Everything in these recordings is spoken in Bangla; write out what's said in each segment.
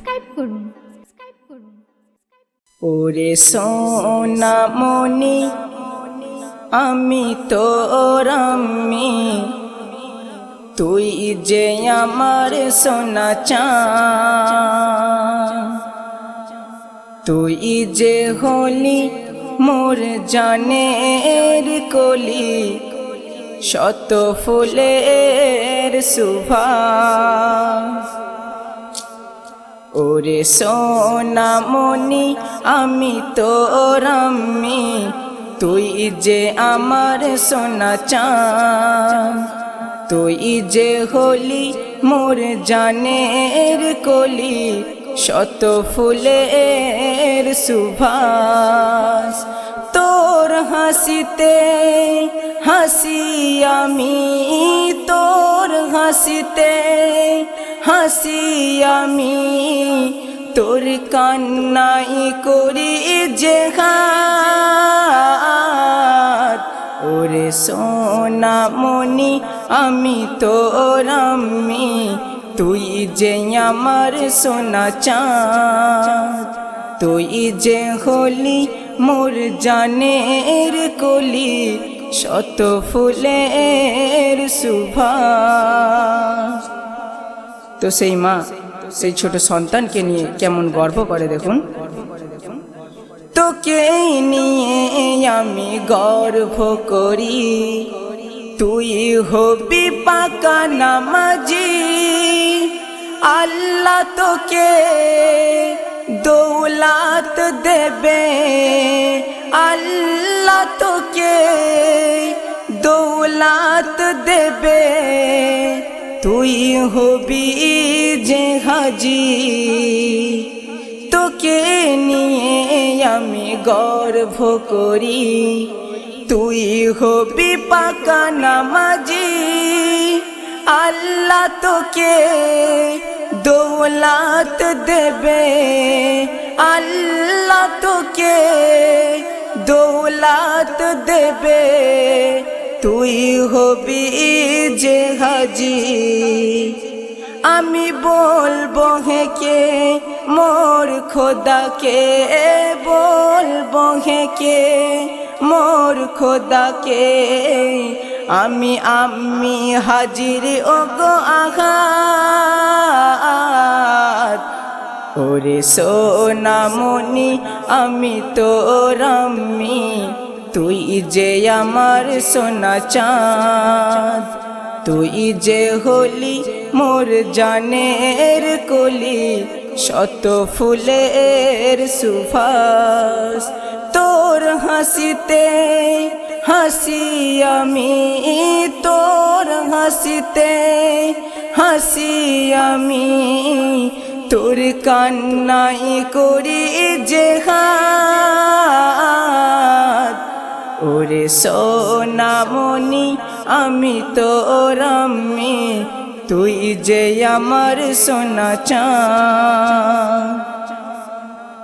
সাবস্ক্রাইব করুন। ওরে সোনামণি আমি তোর আম্মি, তুই যে আমার সোনা চাঁদ, তুই যে হলি মোর জানের কলি, শত ফুলের সুবাস। ওরে সোনামণি আমি তোর আম্মি, তুই যে আমার সোনা চাঁদ, তুই যে হলি মোর জানের কলি, শত ফুলের সুবাস। তোর হাসিতে হাসি আমি, তোর হাসিতে হাসি আমি, তোর কান্নাই করি যে হাত। ওরে সোনামণি আমি তোর আম্মি, তুই যে আমার সোনা চাঁদ, তুই যে হলি মোর জানের কলি, শত ফুলের সুবাস। তো সেই মা সেই ছোট সন্তানকে নিয়ে কেমন গর্ব করে দেখুন। তোকে নিয়ে আমি গর্ব করি, তুই হবি পাকা নামাজি। আল্লাহ তোকে দৌলত দেবে, আল্লাহ তোকে দৌলত দেবে, তুই হবি যে হাজি। তোকে নিয়ে আমি গর্ব করি, তুই হবি পাকা নামাজি। আল্লাহ তোকে দৌলত দেবে, আল্লাহ তোকে দৌলত দেবে, তুই হবি যে হাজি। আমি বলবো হেকে মোর খোদাকে, বলবো হেকে মোর খোদাকে, আমি আম্মি হাজির ওগো আঘাত। ওরে সোনামণি আমি তোর আম্মি, তুই যে আমার সোনা চাঁদ, তুই যে হলি মোর জানের কলি, শত ফুলের সুবাস। তোর হাসিতে হাসি আমি, তোর হাসিতে হাসি আমি, তোর কান্নাই করি যে হাত। ওরে সোনামণি আমি তোর আম্মি, তুই যে আমার সোনা চাঁদ।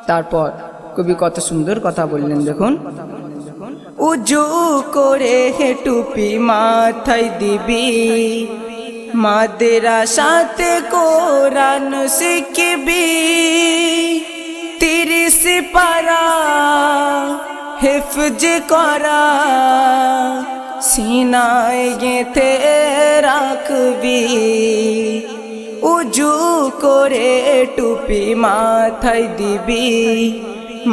তারপর কবি কত সুন্দর কথা বললেন দেখুন। উজু করে হে টুপি মাথায় দিবি, মাদ্রাসাতে কোরআন শিখবি। 30 পারা হিফজ করা সিনায় গেঁথে রাখবি। উজু করে টুপি মাথায় দিবি,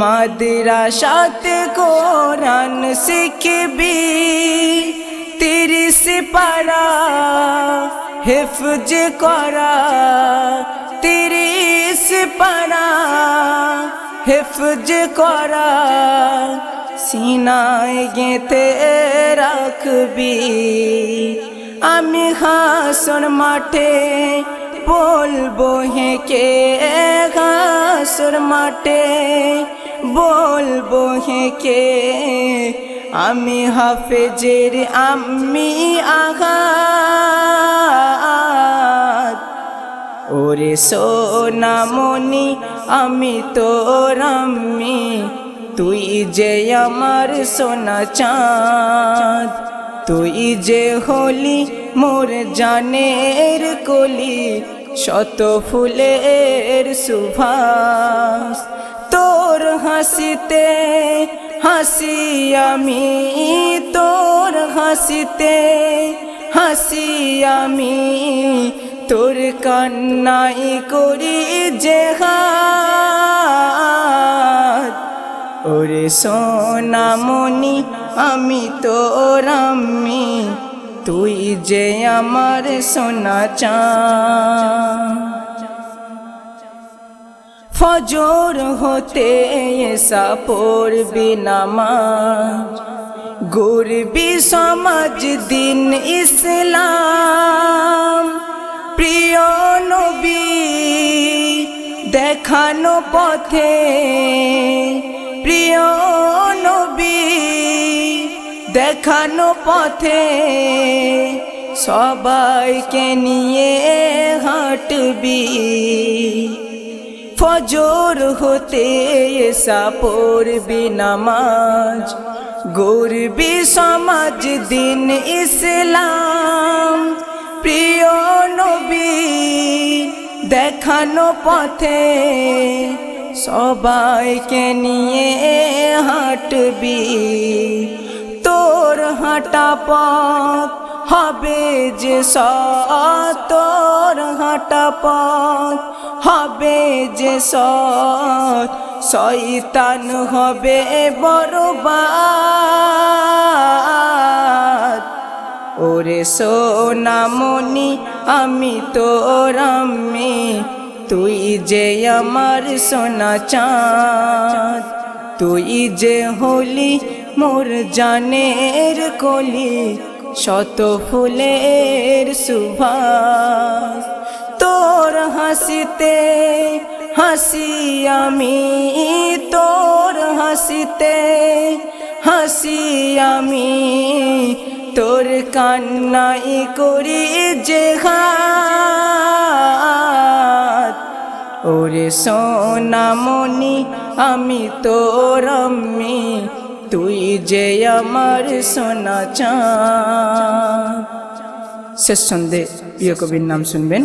মাদ্রাসাতে কোরআন শিখবি। 30 পারা হিফজ করা, 30 পারা হিফজ করা সিনায় গেঁথে রাখবি। আমি হাসর মাঠে বলবো হেকে, হাসর মাঠে বলবো হেকে, আমি হাফেজের আম্মি আঘাত। ওরে সোনামণি আমি তোর আম্মি, তুই যে আমার সোনা চাঁদ, তুই যে হলি মোর জানের কলি, শত ফুলের সুবাস। তোর হাসিতে হাসি আমি, তোর হাসিতে হাসি আমি, তোর কান্নাই করি যে হাত। ওরে সোনামণি আমি তোর আম্মি, তুই যে আমার সোনা চাঁদ। ফজর হতে এসা পড়বি নামাজ, গড়বি সমাজ দিন ইসলাম। প্রিয় নবী দেখানো পথে, প্রিয় নবী দেখানো পথে, সবাইকে নিয়ে হাঁটবি। ফজর হতে এসা পড়বি নামাজ, গড়বি সমাজ দিন ইসলাম। প্রিয় নবী দেখানো পথে, সবাইকে নিয়ে হাঁটবি। তোর হাঁটা পথ হবে যে সৎ, তোর হাঁটা পথ হবে যে সৎ, শয়তান হবে বরবাদ। ওরে সোনামণি আমি তোর আম্মি, তুই যে আমার সোনা চাঁদ। তুই যে হলি মোর জানের কলি, শত ফুলের সুবাস। তোর হাসিতে হাসি আমি, তোর হাসিতে হাসি আমি, তোর কান্নাই করি যে হাত। ওরে সোনামণি আমি তোর আম্মি, তুই যে আমার সোনা চাঁদ। শেষ ছন্দে প্রিয় কবির নাম শুনবেন।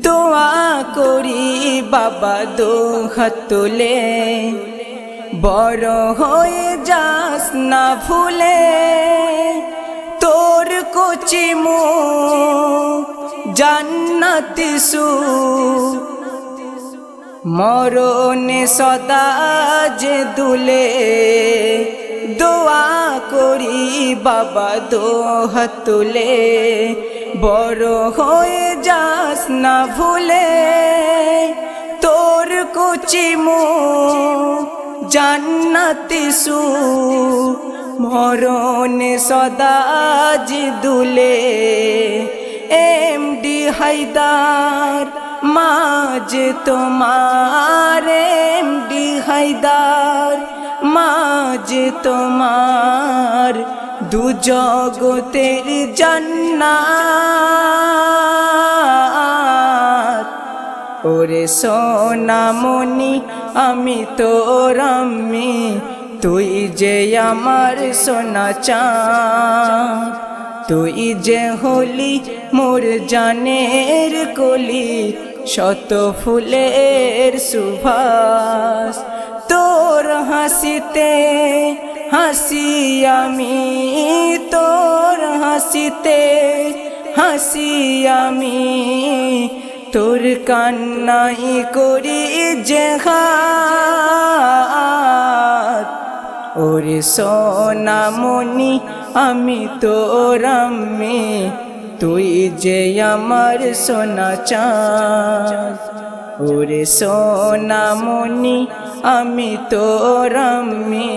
দোয়া করি বাবা দো হাত তুলে, বড় হয়ে যাস না ভুলে। তোর কচি মুখ জান্নাতি সুখ, মরণে সদা যে দুলে। দোয়া করি বাবা দো হাত তুলে, বড় হয়ে যাস না ভুলে। তোর কচি মুখ জান্নাতি সুখ, মরণে সদা যে দুলে। এমডি হায়দার মাঝ তোমার, এমডি হায়দার মাঝ তোমার, দু জগতের জান্নাত। ওরে সোনামণি আমি তোর আম্মি, তুই যে আমার সোনা চাঁদ। তুই যে হলি মোর জানের কলি, শত ফুলের সুবাস। তোর হাসিতে হাসি আমি, তোর হাসিতে হাসি আমি, তোর কান্নাই করি যে হাত। ওরে সোনামণি আমি তোর আম্মি, তুই যে আমার সোনা চাঁদ। ওরে সোনামণি আমি তোর আম্মি,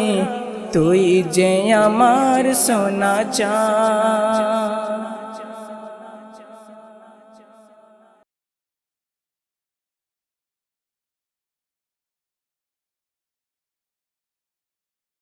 তুই যে আমার সোনা চাঁদ।